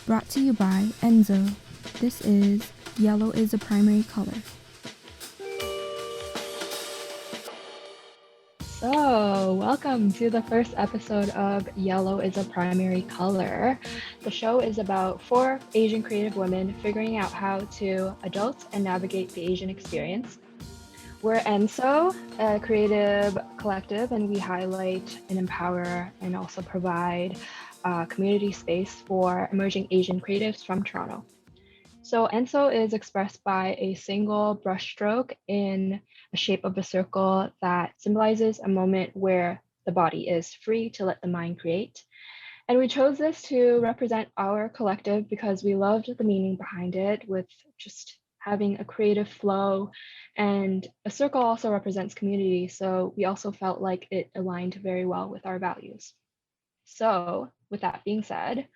Brought to you by ENSŌ. This is Yellow is a Primary Color. So, welcome to the first episode of Yellow is a Primary Color. The show is about 4 Asian creative women figuring out how to adult and navigate the Asian experience. We're ENSŌ, a creative collective, and we highlight and empower and also provide community space for emerging Asian creatives from Toronto. So ENSŌ is expressed by a single brushstroke in a shape of a circle that symbolizes a moment where the body is free to let the mind create. And we chose this to represent our collective because we loved the meaning behind it, with just having a creative flow. And a circle also represents community, so we also felt like it aligned very well with our values. So with that being said,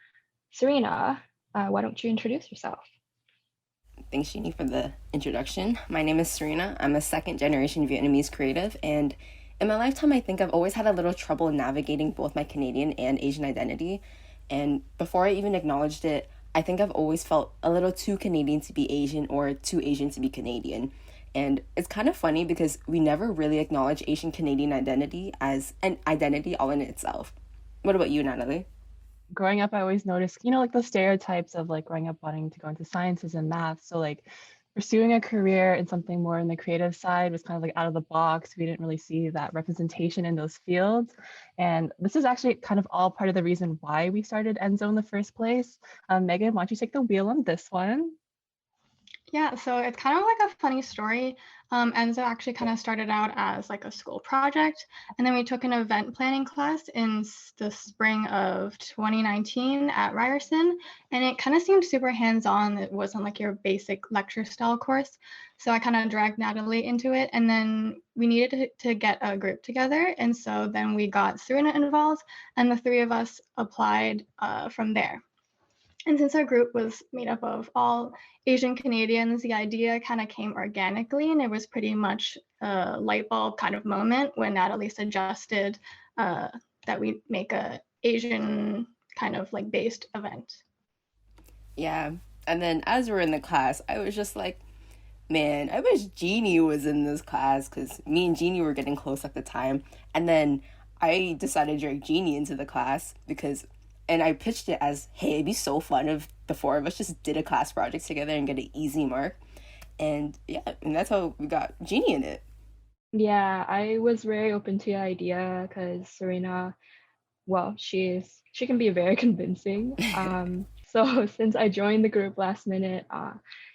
Serena, why don't you introduce yourself? Thanks, Geanie, for the introduction. My name is Serena. I'm a second-generation Vietnamese creative, and in my lifetime, I think I've always had a little trouble navigating both my Canadian and Asian identity. And before I even acknowledged it, I think I've always felt a little too Canadian to be Asian or too Asian to be Canadian. And it's kind of funny because we never really acknowledge Asian Canadian identity as an identity all in itself. What about you, Natalie? Growing up, I always noticed, like the stereotypes of like growing up wanting to go into sciences and math. So like pursuing a career in something more in the creative side was kind of like out of the box. We didn't really see that representation in those fields. And this is actually kind of all part of the reason why we started ENSŌ in the first place. Megan, why don't you take the wheel on this one? Yeah, so it's kind of like a funny story. ENSŌ actually kind of started out as like a school project, and then we took an event planning class in the spring of 2019 at Ryerson, and it kind of seemed super hands-on. It wasn't like your basic lecture style course. So I kind of dragged Natalie into it, and then we needed to get a group together. And so then we got Serena involved, and the 3 of us applied from there. And since our group was made up of all Asian Canadians, the idea kind of came organically, and it was pretty much a light bulb kind of moment when Natalie suggested that we make a Asian kind of like based event. Yeah, and then as we're in the class, I was just like, man, I wish Geanie was in this class because me and Geanie were getting close at the time. And then I decided to drag Geanie into the class and I pitched it as, hey, it'd be so fun if the 4 of us just did a class project together and get an easy mark. And yeah, and that's how we got Geanie in it. Yeah, I was very open to the idea because Serena, well, she can be very convincing. So since I joined the group last minute,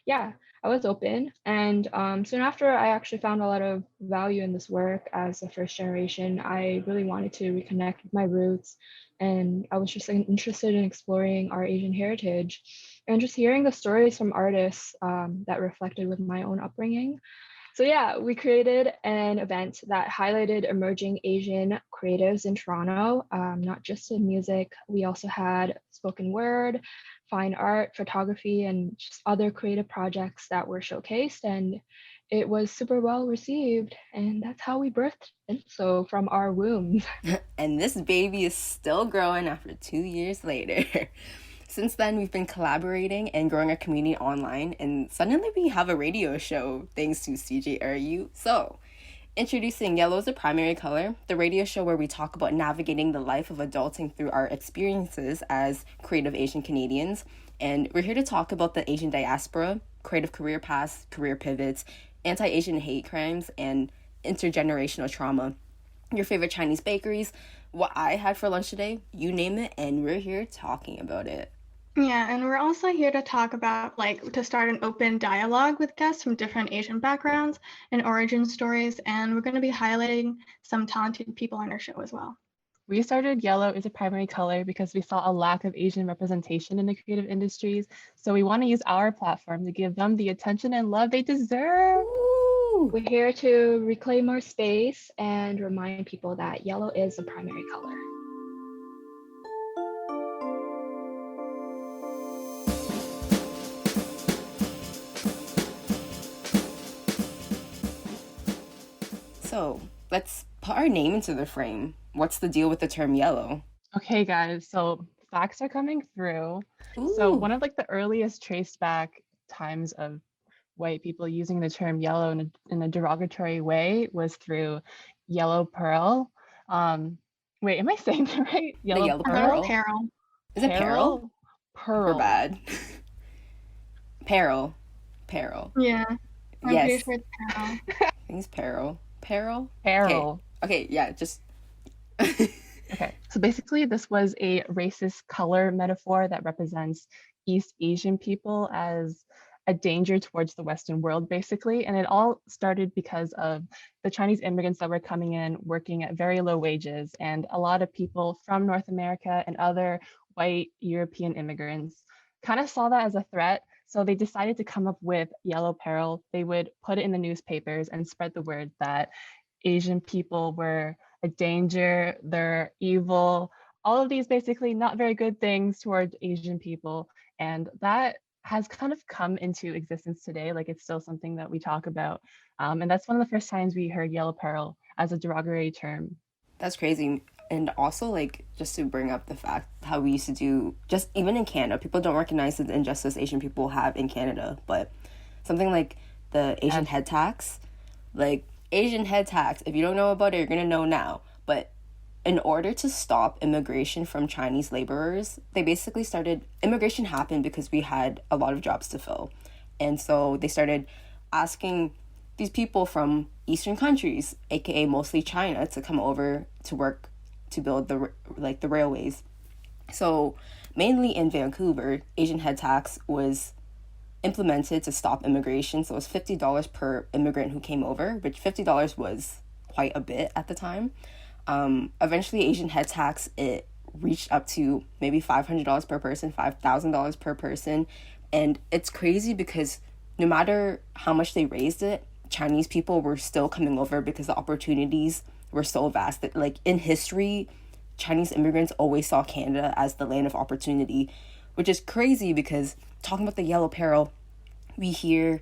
yeah, I was open. And soon after, I actually found a lot of value in this work as a first generation. I really wanted to reconnect with my roots, and I was just interested in exploring our Asian heritage and just hearing the stories from artists that reflected with my own upbringing. So yeah, we created an event that highlighted emerging Asian creatives in Toronto, not just in music. We also had spoken word, fine art, photography, and just other creative projects that were showcased. And it was super well received. And that's how we birthed ENSŌ from our wombs. And this baby is still growing after 2 years later. Since then, we've been collaborating and growing our community online, and suddenly we have a radio show thanks to CJRU. So, introducing Yellow is a Primary Color, the radio show where we talk about navigating the life of adulting through our experiences as creative Asian Canadians. And we're here to talk about the Asian diaspora, creative career paths, career pivots, anti-Asian hate crimes, and intergenerational trauma. Your favorite Chinese bakeries, what I had for lunch today, you name it, and we're here talking about it. Yeah, and we're also here to talk about to start an open dialogue with guests from different Asian backgrounds and origin stories, and we're going to be highlighting some talented people on our show as well. We started Yellow is a Primary Color because we saw a lack of Asian representation in the creative industries. So we want to use our platform to give them the attention and love they deserve. Woo! We're here to reclaim our space and remind people that yellow is a primary color. So let's put our name into the frame. What's the deal with the term yellow? Okay, guys, so facts are coming through. Ooh. So one of like the earliest traced back times of white people using the term yellow in a derogatory way was through yellow pearl. Wait, am I saying that right? The yellow I thought it was pearl? Carol. Is it peril? Or Pearl. bad? Peril. Peril. Yeah, I'm pretty Yes. sure it's Carol. I think it's peril. Peril? Peril. Okay, yeah, just Okay, so basically this was a racist color metaphor that represents East Asian people as a danger towards the Western world, basically. And it all started because of the Chinese immigrants that were coming in working at very low wages. And a lot of people from North America and other white European immigrants kind of saw that as a threat. So they decided to come up with yellow peril. They would put it in the newspapers and spread the word that Asian people were a danger, they're evil, all of these basically not very good things towards Asian people. And that has kind of come into existence today. Like it's still something that we talk about. And that's one of the first times we heard yellow peril as a derogatory term. that's crazy. And also, like, just to bring up the fact how we used to do, just even in Canada, people don't recognize the injustice Asian people have in Canada, but something like the Asian head tax, like, Asian head tax, if you don't know about it, you're gonna know now. But in order to stop immigration from Chinese laborers, they basically started, immigration happened because we had a lot of jobs to fill. And so they started asking these people from Eastern countries, aka mostly China, to come over to work to build the railways. So mainly in Vancouver, Asian head tax was implemented to stop immigration. So it was $50 per immigrant who came over, which $50 was quite a bit at the time. Eventually, Asian head tax, it reached up to maybe $500 per person, $5,000 per person. And it's crazy because no matter how much they raised it, Chinese people were still coming over because the opportunities were so vast that, like, in history, Chinese immigrants always saw Canada as the land of opportunity, which is crazy because talking about the yellow peril, we hear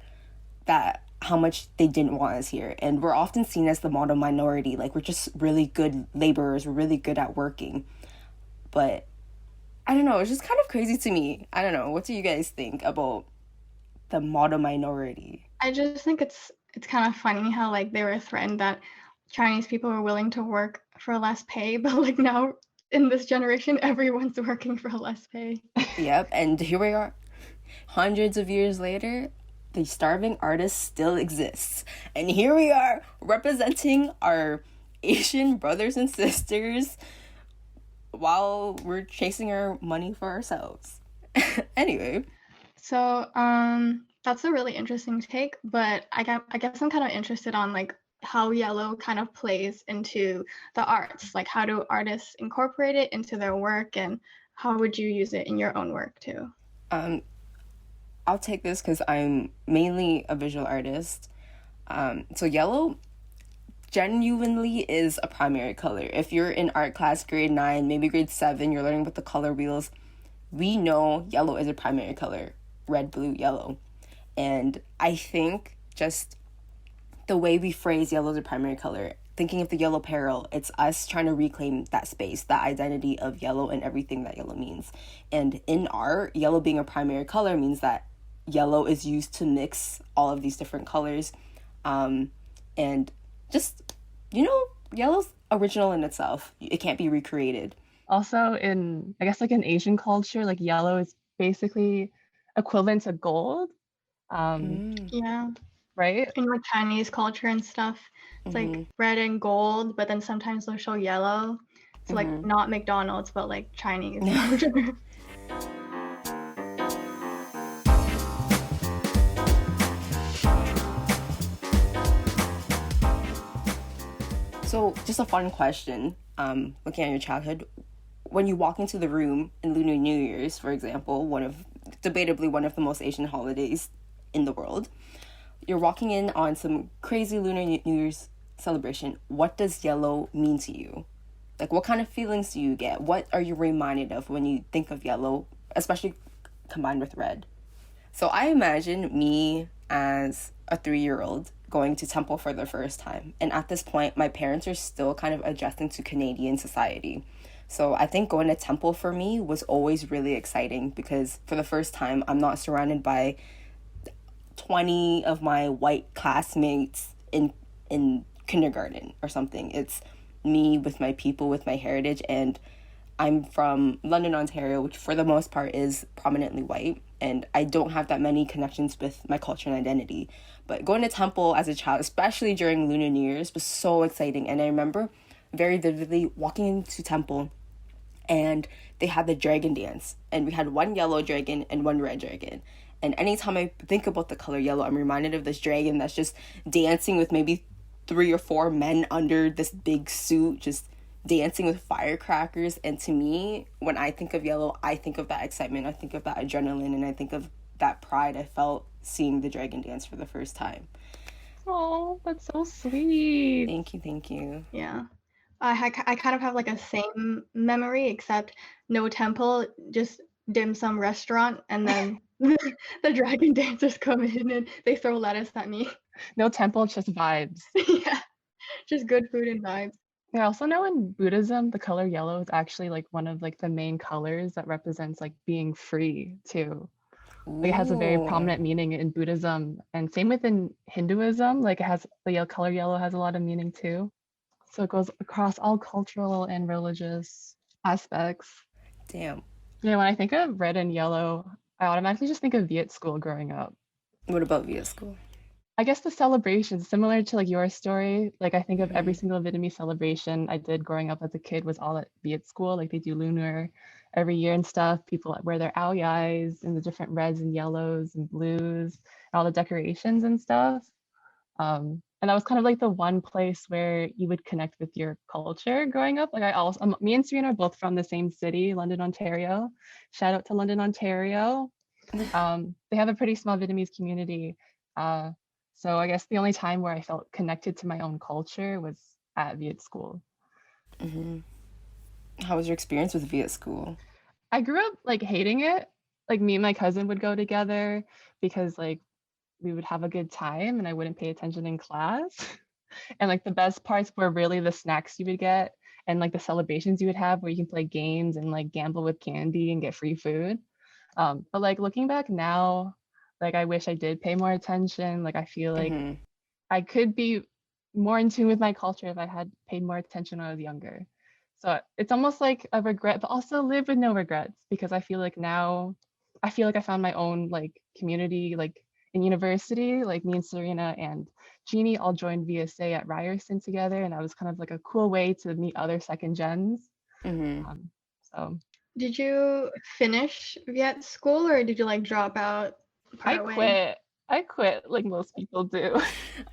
that how much they didn't want us here. And we're often seen as the model minority. Like, we're just really good laborers. We're really good at working. But I don't know. It's just kind of crazy to me. I don't know. What do you guys think about the model minority? I just think it's kind of funny how like they were threatened that Chinese people were willing to work for less pay, but like now in this generation, everyone's working for less pay. Yep. And here we are. Hundreds of years later, the starving artist still exists. And here we are representing our Asian brothers and sisters while we're chasing our money for ourselves. Anyway. So that's a really interesting take, but I guess I'm kind of interested on like how yellow kind of plays into the arts. Like how do artists incorporate it into their work, and how would you use it in your own work too? I'll take this because I'm mainly a visual artist. So yellow genuinely is a primary color. If you're in art class grade 9, maybe grade 7, you're learning about the color wheels, we know yellow is a primary color. Red, blue, yellow. And I think just the way we phrase yellow as a primary color, thinking of the yellow peril, it's us trying to reclaim that space, that identity of yellow and everything that yellow means. And in art, yellow being a primary color means that yellow is used to mix all of these different colors. And just, yellow's original in itself. It can't be recreated. Also in, I guess like in Asian culture, like yellow is basically equivalent to gold. Yeah. Right? In like Chinese culture and stuff, it's like red and gold, but then sometimes they'll show yellow. So like not McDonald's, but like Chinese culture. So just a fun question, looking at your childhood, when you walk into the room in Lunar New Year's, for example, debatably one of the most Asian holidays in the world, you're walking in on some crazy Lunar New Year's celebration. What does yellow mean to you? Like, what kind of feelings do you get? What are you reminded of when you think of yellow, especially combined with red? So I imagine me as a 3-year-old going to temple for the first time. And at this point, my parents are still kind of adjusting to Canadian society. So I think going to temple for me was always really exciting because for the first time, I'm not surrounded by 20 of my white classmates in kindergarten or something. It's me with my people, with my heritage, and I'm from London, Ontario, which for the most part is prominently white, and I don't have that many connections with my culture and identity. But going to temple as a child, especially during Lunar New Year's, was so exciting. And I remember very vividly walking into temple, and they had the dragon dance, and we had one yellow dragon and one red dragon. And anytime I think about the color yellow, I'm reminded of this dragon that's just dancing with maybe 3 or 4 men under this big suit, just dancing with firecrackers. And to me, when I think of yellow, I think of that excitement, I think of that adrenaline, and I think of that pride I felt seeing the dragon dance for the first time. Oh, that's so sweet. Thank you. Yeah. I kind of have like a same memory, except no temple, just dim sum restaurant, and then the dragon dancers come in and they throw lettuce at me. No temple, just vibes. Yeah, just good food and vibes. I also know in Buddhism, the color yellow is actually like one of like the main colors that represents like being free too. Like it has a very Ooh. prominent meaning in Buddhism, and same within Hinduism. Like it has the color yellow has a lot of meaning too. So it goes across all cultural and religious aspects. Damn. Yeah, when I think of red and yellow, I automatically just think of Viet school growing up. What about via school? I guess the celebrations, similar to like your story, like I think of every single Vietnamese celebration I did growing up as a kid was all at Viet school. Like they do Lunar every year and stuff. People wear their ao dais and the different reds and yellows and blues, and all the decorations and stuff. And that was kind of like the one place where you would connect with your culture growing up. Like me and Serena are both from the same city, London, Ontario. Shout out to London, Ontario. They have a pretty small Vietnamese community. So I guess the only time where I felt connected to my own culture was at Viet school. Mm-hmm. How was your experience with Viet school? I grew up like hating it. Like me and my cousin would go together because like we would have a good time and I wouldn't pay attention in class. And like the best parts were really the snacks you would get and like the celebrations you would have where you can play games and like gamble with candy and get free food. But like looking back now, like I wish I did pay more attention. Like I feel like I could be more in tune with my culture if I had paid more attention when I was younger. So it's almost like a regret, but also live with no regrets because I feel like now I feel like I found my own like community, like in university, like me and Serena and Geanie all joined VSA at Ryerson together, and that was kind of like a cool way to meet other second gens. So Did you finish Viet school or did you like drop out? I quit like most people do.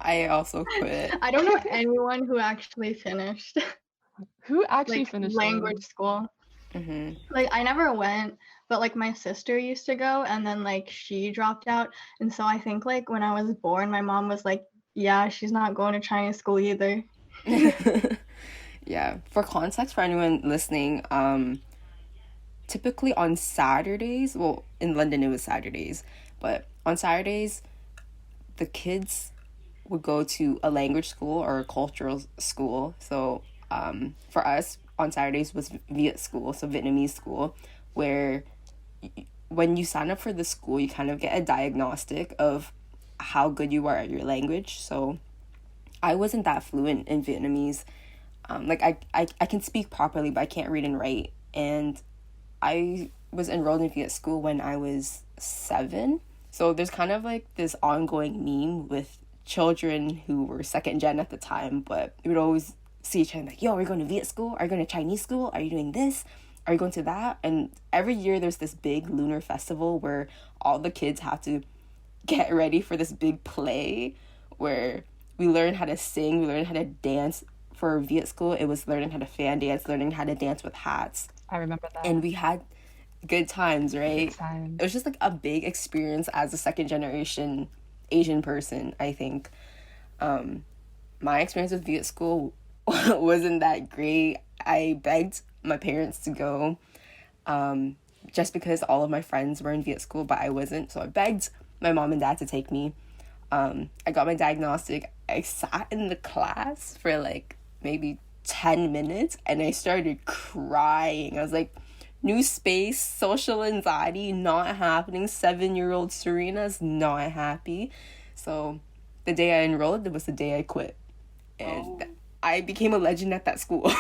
I also quit. I don't know anyone who actually finished. Who actually like finished language school? Like I never went, but like my sister used to go, and then like she dropped out, and so I think like when I was born, my mom was like, "Yeah, she's not going to Chinese school either." Yeah. For context, for anyone listening, typically on Saturdays, well, in London it was Saturdays, but on Saturdays, the kids would go to a language school or a cultural school. So for us, on Saturdays was Viet school, so Vietnamese school, where when you sign up for the school, you kind of get a diagnostic of how good you are at your language. So I wasn't that fluent in Vietnamese. Like I can speak properly, but I can't read and write. And I was enrolled in Viet school when I was 7. So there's kind of like this ongoing meme with children who were second gen at the time, but we would always see each other like, yo, are you going to Viet school? Are you going to Chinese school? Are you doing this? Are you going to that? And every year there's this big lunar festival where all the kids have to get ready for this big play where we learn how to sing, we learn how to dance. For Viet school, it was learning how to fan dance, learning how to dance with hats. I remember that. And we had good times, right? Good times. It was just like a big experience as a second generation Asian person, I think. My experience with Viet school wasn't that great. I begged my parents to go just because all of my friends were in Viet school, but I wasn't. So I begged my mom and dad to take me. I got my diagnostic. I sat in the class for like maybe 10 minutes and I started crying. I was like, new space, social anxiety, not happening. 7-year-old Serena's not happy. So the day I enrolled, it was the day I quit. And I became a legend at that school.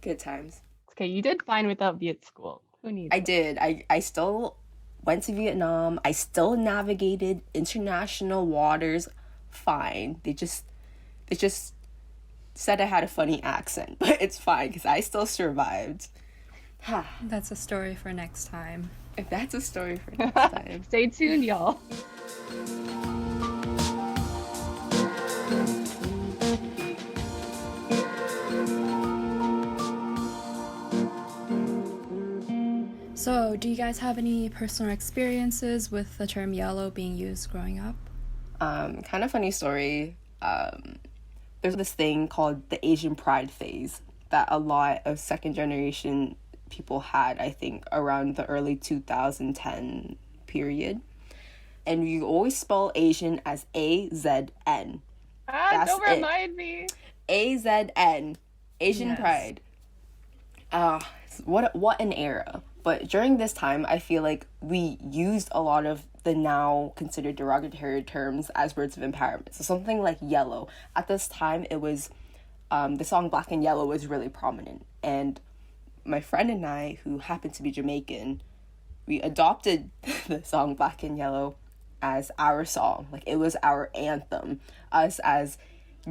Good times. Okay, you did fine without Viet school. Who needs I it? did. I still went to Vietnam. I still navigated international waters fine. They just said I had a funny accent, but it's fine because I still survived. That's a story for next time. If that's a story for next time. Stay tuned, y'all. So, do you guys have any personal experiences with the term yellow being used growing up? Kind of funny story. There's this thing called the Asian pride phase that a lot of second generation people had, I think, around the early 2010 period. And you always spell Asian as A-Z-N. Don't remind me. A-Z-N. Asian Yes. pride. What an era. But during this time, I feel like we used a lot of the now considered derogatory terms as words of empowerment. So something like yellow. At this time, it was, the song Black and Yellow was really prominent. And my friend and I, who happened to be Jamaican, we adopted the song Black and Yellow as our song. Like, it was our anthem. Us as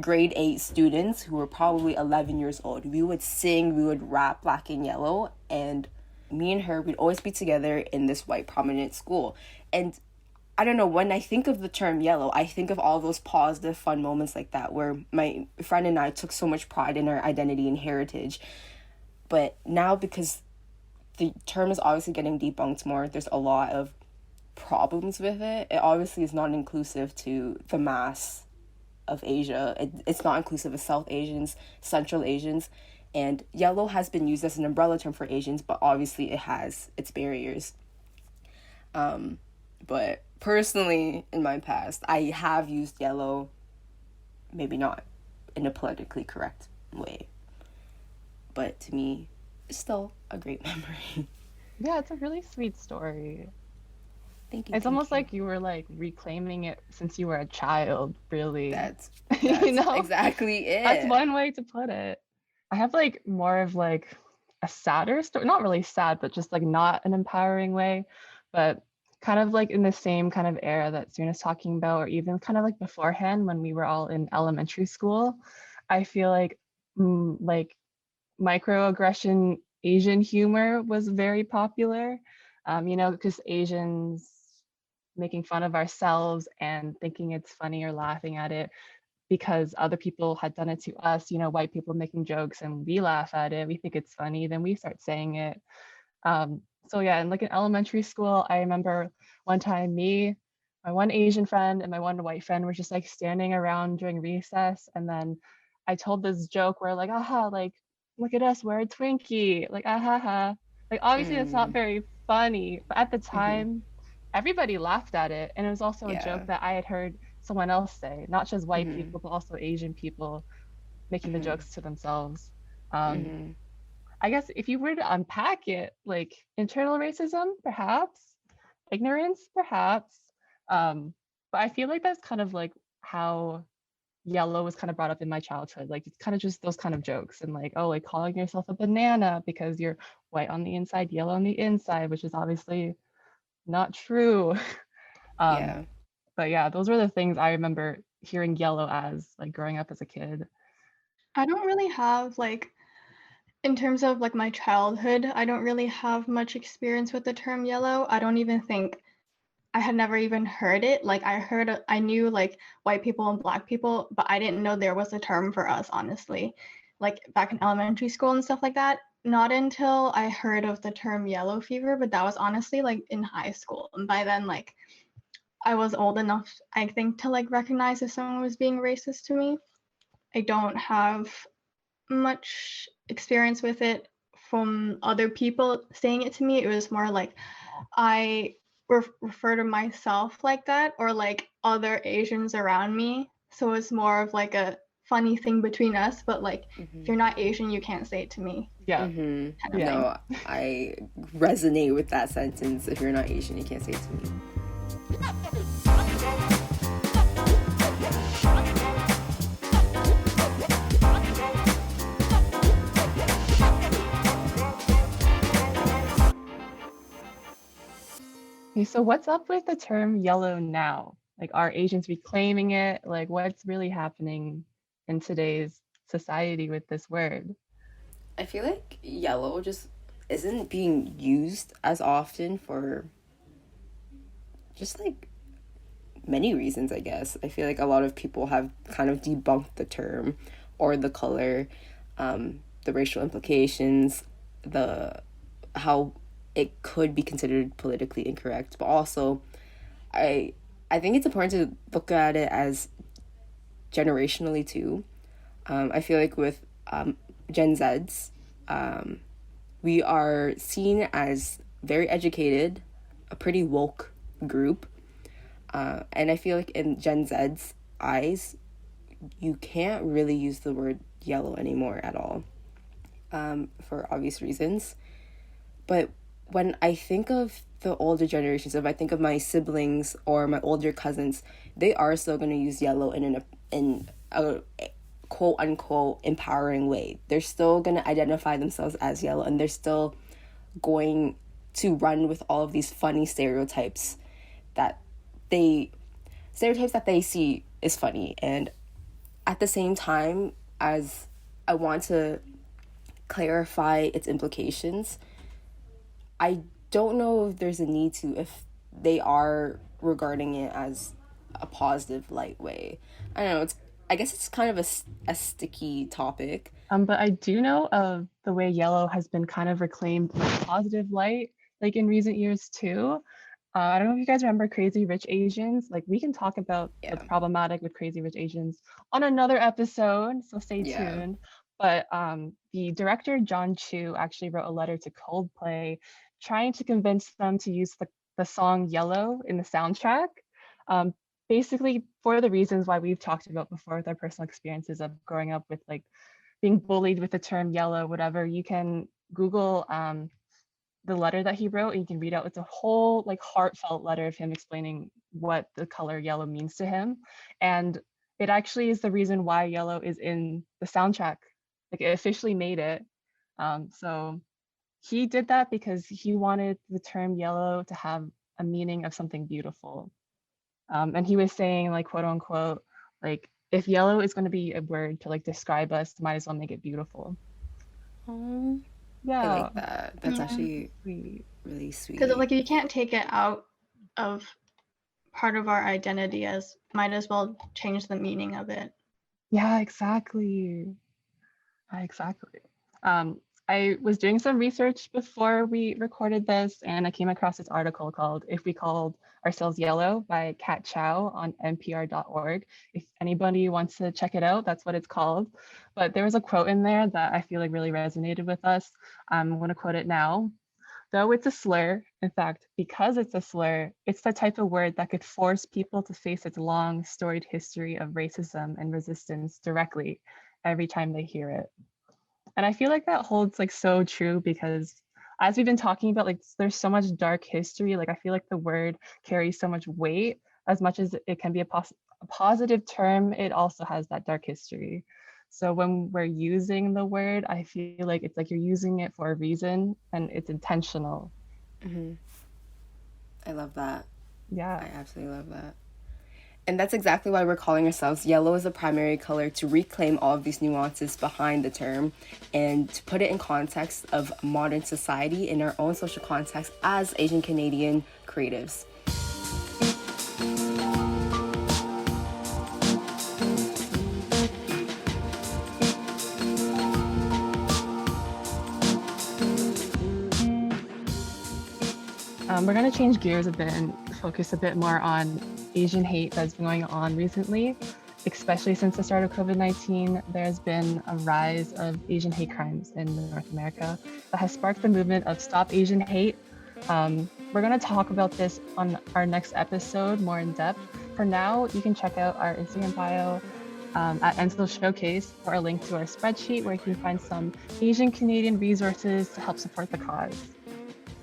grade 8 students who were probably 11 years old, we would sing, we would rap Black and Yellow, and me and her, we'd always be together in this white prominent school. And I don't know, when I think of the term yellow, I think of all those positive, fun moments like that where my friend and I took so much pride in our identity and heritage. But now, because the term is obviously getting debunked more, there's a lot of problems with it. It obviously is not inclusive to the mass of Asia. It's not inclusive of South Asians, Central Asians. And yellow has been used as an umbrella term for Asians, but obviously it has its barriers. But personally, in my past, I have used yellow, maybe not in a politically correct way. But to me, it's still a great memory. Yeah, it's a really sweet story. Thank you. It's almost like you were like reclaiming it since you were a child, really. That's You know? exactly it. That's one way to put it. I have like more of like a sadder story, not really sad, but just like not an empowering way, but kind of like in the same kind of era that Serena's talking about, or even kind of like beforehand when we were all in elementary school. I feel like microaggression Asian humor was very popular, because Asians making fun of ourselves and thinking it's funny or laughing at it because other people had done it to us, white people making jokes and we laugh at it, we think it's funny, then we start saying it. So yeah, and like in elementary school, I remember one time me, my one Asian friend and my one white friend were just like standing around during recess, and then I told this joke where like, aha, like, look at us, we're a Twinkie, like, aha, like obviously it's not very funny, but at the time, everybody laughed at it, and it was also a joke that I had heard someone else say, not just white people, but also Asian people making the jokes to themselves. I guess if you were to unpack it, like internal racism, perhaps, ignorance, perhaps. But I feel like that's kind of like how yellow was kind of brought up in my childhood. Like it's kind of just those kind of jokes, and like, oh, like calling yourself a banana because you're white on the inside, yellow on the inside, which is obviously not true. But yeah, those were the things I remember hearing yellow as like growing up as a kid. I don't really have like, in terms of like my childhood, I don't really have much experience with the term yellow. I don't even think I had never even heard it. Like I knew like white people and black people, but I didn't know there was a term for us, honestly. Like back in elementary school and stuff like that. Not until I heard of the term yellow fever, but that was honestly like in high school. And by then, like I was old enough, I think, to like recognize if someone was being racist to me. I don't have much experience with it from other people saying it to me. It was more like I refer to myself like that, or like other Asians around me. So it's more of like a funny thing between us, but like Mm-hmm. if you're not Asian, you can't say it to me. Yeah. Mm-hmm. Kind of Yeah. No, I resonate with that sentence. If you're not Asian, you can't say it to me. Okay, so what's up with the term yellow now? Like, are Asians reclaiming it? Like, what's really happening in today's society with this word? I feel like yellow just isn't being used as often for just like many reasons, I guess. I feel like a lot of people have kind of debunked the term or the color, the racial implications, the how it could be considered politically incorrect, but also I think it's important to look at it as generationally too. I feel like with Gen Zs, we are seen as very educated, a pretty woke group. And I feel like in Gen Z's eyes, you can't really use the word yellow anymore at all, for obvious reasons. But when I think of the older generations, if I think of my siblings or my older cousins, they are still going to use yellow in a quote unquote empowering way. They're still going to identify themselves as yellow, and they're still going to run with all of these funny stereotypes that they see is funny. And at the same time, as I want to clarify its implications, I don't know if there's a need to, if they are regarding it as a positive light way. I don't know, I guess it's kind of a sticky topic. But I do know of the way yellow has been kind of reclaimed in a positive light, like in recent years too. I don't know if you guys remember Crazy Rich Asians. Like, we can talk about Yeah. what's problematic with Crazy Rich Asians on another episode, so stay Yeah. tuned. But the director John Chu actually wrote a letter to Coldplay trying to convince them to use the song Yellow in the soundtrack. Basically for the reasons why we've talked about before with our personal experiences of growing up with like being bullied with the term yellow, whatever. You can Google the letter that he wrote, and you can read out. It's a whole like heartfelt letter of him explaining what the color yellow means to him, and it actually is the reason why yellow is in the soundtrack. Like, it officially made it. So he did that because he wanted the term yellow to have a meaning of something beautiful. And he was saying, like, quote unquote, like, if yellow is going to be a word to like describe us, might as well make it beautiful. I Yeah, like that. That's Yeah. actually sweet. really sweet. Because like if you can't take it out of part of our identity, as might as well change the meaning of it. Yeah, exactly. Exactly. I was doing some research before we recorded this, and I came across this article called "If We Called Ourselves Yellow" by Kat Chow on npr.org. If anybody wants to check it out, that's what it's called. But there was a quote in there that I feel like really resonated with us. I'm going to quote it now. Though it's a slur, in fact, because it's a slur, it's the type of word that could force people to face its long, storied history of racism and resistance directly every time they hear it. And I feel like that holds like so true because as we've been talking about, like, there's so much dark history. Like, I feel like the word carries so much weight. As much as it can be a positive term, it also has that dark history. So when we're using the word, I feel like it's like you're using it for a reason and it's intentional. I love that. Yeah. I absolutely love that. And that's exactly why we're calling ourselves Yellow as a Primary Color, to reclaim all of these nuances behind the term and to put it in context of modern society in our own social context as Asian Canadian creatives. We're going to change gears a bit and focus a bit more on Asian hate that's been going on recently, especially since the start of COVID-19. There's been a rise of Asian hate crimes in North America that has sparked the movement of Stop Asian Hate. We're going to talk about this on our next episode more in depth. For now, you can check out our Instagram bio at ENSŌ Showcase for a link to our spreadsheet where you can find some Asian Canadian resources to help support the cause.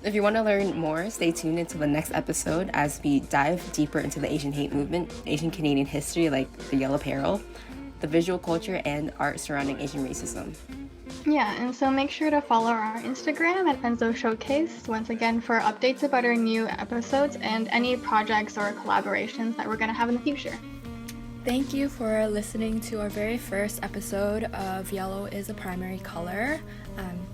If you want to learn more, stay tuned into the next episode as we dive deeper into the Asian hate movement, Asian Canadian history like the yellow peril, the visual culture, and art surrounding Asian racism. Yeah, and so make sure to follow our Instagram at ENSŌ Showcase once again for updates about our new episodes and any projects or collaborations that we're going to have in the future. Thank you for listening to our very first episode of Yellow is a Primary Color.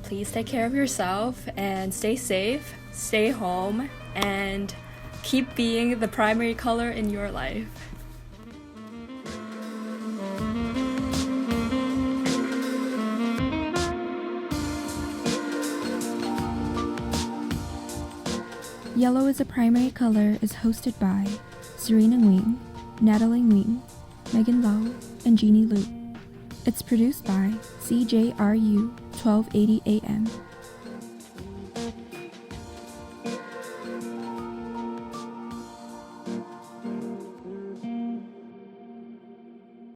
Please take care of yourself and stay safe, stay home, and keep being the primary color in your life. Yellow is a Primary Color is hosted by Serena Nguyen, Natalie Nguyen, Megan Lau, and Geanie Luu. It's produced by CJRU 1280 AM.